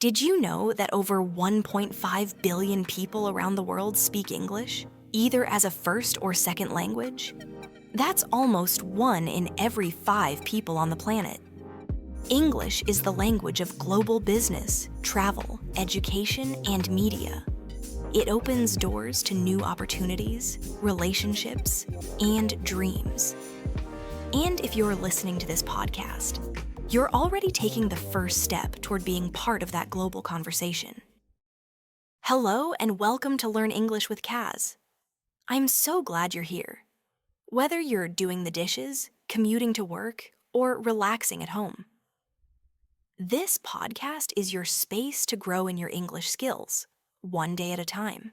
Did you know that over 1.5 billion people around the world speak English, either as a first or second language? That's almost 1 in every 5 people on the planet. English is the language of global business, travel, education, and media. It opens doors to new opportunities, relationships, and dreams. And if you're listening to this podcast, you're already taking the first step toward being part of that global conversation. Hello, and welcome to Learn English with Kaz. I'm so glad you're here. Whether you're doing the dishes, commuting to work, or relaxing at home. This podcast is your space to grow in your English skills, one day at a time.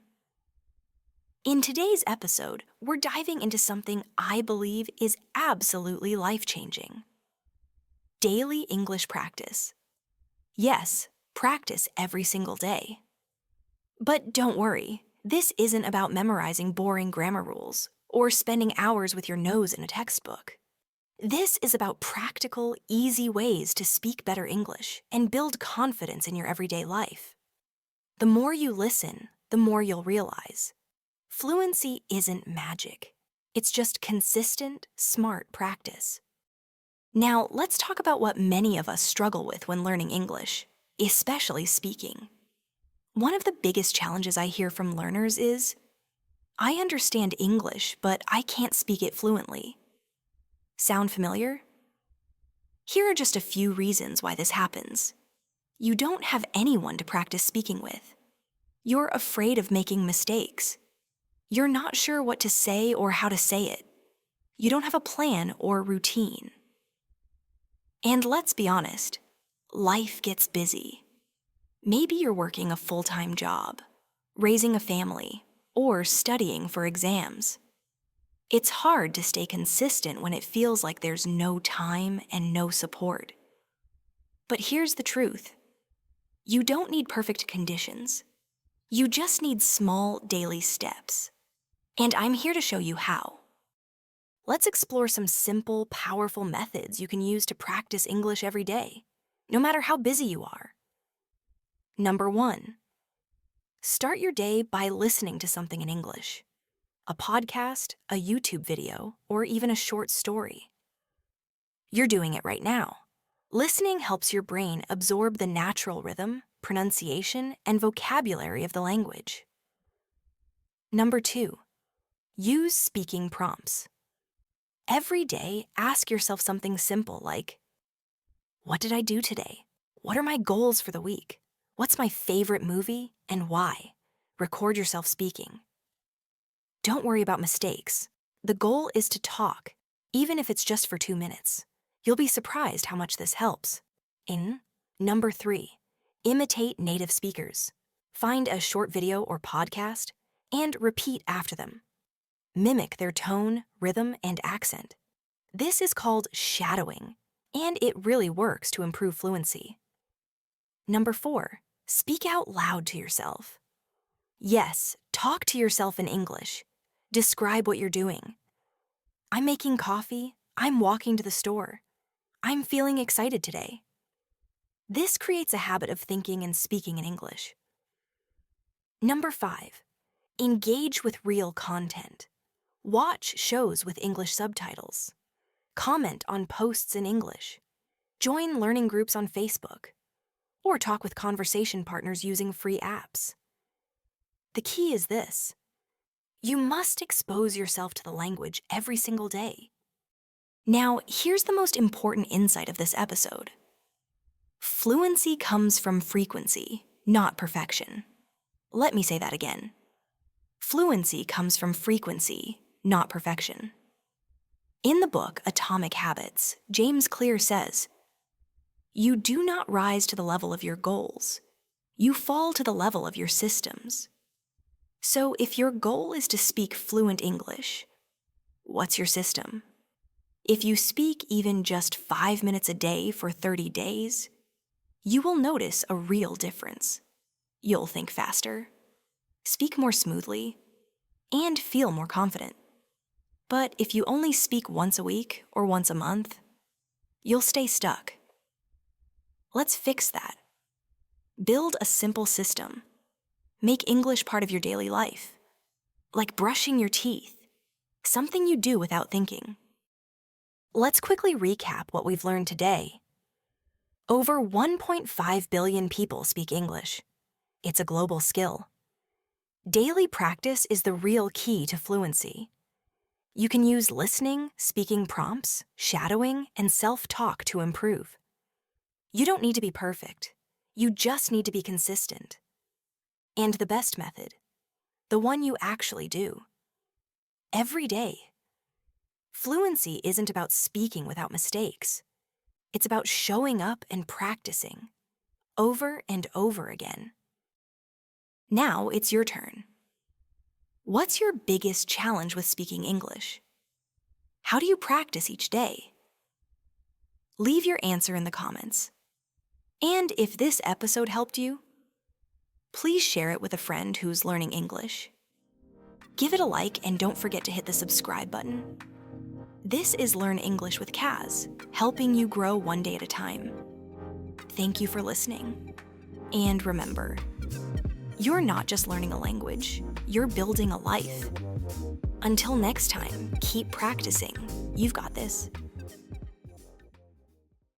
In today's episode, we're diving into something I believe is absolutely life-changing. Daily English practice. Yes, practice every single day. But don't worry, this isn't about memorizing boring grammar rules or spending hours with your nose in a textbook. This is about practical, easy ways to speak better English and build confidence in your everyday life. The more you listen, the more you'll realize. Fluency isn't magic. It's just consistent, smart practice. Now, let's talk about what many of us struggle with when learning English, especially speaking. One of the biggest challenges I hear from learners is, I understand English, but I can't speak it fluently. Sound familiar? Here are just a few reasons why this happens. You don't have anyone to practice speaking with. You're afraid of making mistakes. You're not sure what to say or how to say it. You don't have a plan or routine. And let's be honest, life gets busy. Maybe you're working a full-time job, raising a family, or studying for exams. It's hard to stay consistent when it feels like there's no time and no support. But here's the truth. You don't need perfect conditions. You just need small daily steps. And I'm here to show you how. Let's explore some simple, powerful methods you can use to practice English every day, no matter how busy you are. Number 1, start your day by listening to something in English. A podcast, a YouTube video, or even a short story. You're doing it right now. Listening helps your brain absorb the natural rhythm, pronunciation, and vocabulary of the language. Number 2, use speaking prompts. Every day, ask yourself something simple like, what did I do today? What are my goals for the week? What's my favorite movie and why? Record yourself speaking. Don't worry about mistakes. The goal is to talk, even if it's just for 2 minutes. You'll be surprised how much this helps. Number 3, imitate native speakers. Find a short video or podcast and repeat after them. Mimic their tone, rhythm, and accent. This is called shadowing, and it really works to improve fluency. Number 4, speak out loud to yourself. Yes, talk to yourself in English. Describe what you're doing. I'm making coffee. I'm walking to the store. I'm feeling excited today. This creates a habit of thinking and speaking in English. Number 5, engage with real content. Watch shows with English subtitles. Comment on posts in English. Join learning groups on Facebook. Or talk with conversation partners using free apps. The key is this. You must expose yourself to the language every single day. Now, here's the most important insight of this episode. Fluency comes from frequency, not perfection. Let me say that again. Fluency comes from frequency, not perfection. In the book Atomic Habits, James Clear says, you do not rise to the level of your goals. You fall to the level of your systems. So if your goal is to speak fluent English, what's your system? If you speak even just 5 minutes a day for 30 days, you will notice a real difference. You'll think faster, speak more smoothly, and feel more confident. But if you only speak once a week or once a month, you'll stay stuck. Let's fix that. Build a simple system. Make English part of your daily life, like brushing your teeth, something you do without thinking. Let's quickly recap what we've learned today. Over 1.5 billion people speak English. It's a global skill. Daily practice is the real key to fluency. You can use listening, speaking prompts, shadowing, and self-talk to improve. You don't need to be perfect. You just need to be consistent. And the best method, the one you actually do. Every day. Fluency isn't about speaking without mistakes. It's about showing up and practicing, over and over again. Now it's your turn. What's your biggest challenge with speaking English? How do you practice each day? Leave your answer in the comments. And if this episode helped you, please share it with a friend who's learning English. Give it a like and don't forget to hit the subscribe button. This is Learn English with Kaz, helping you grow one day at a time. Thank you for listening. And remember, you're not just learning a language, you're building a life. Until next time, keep practicing. You've got this.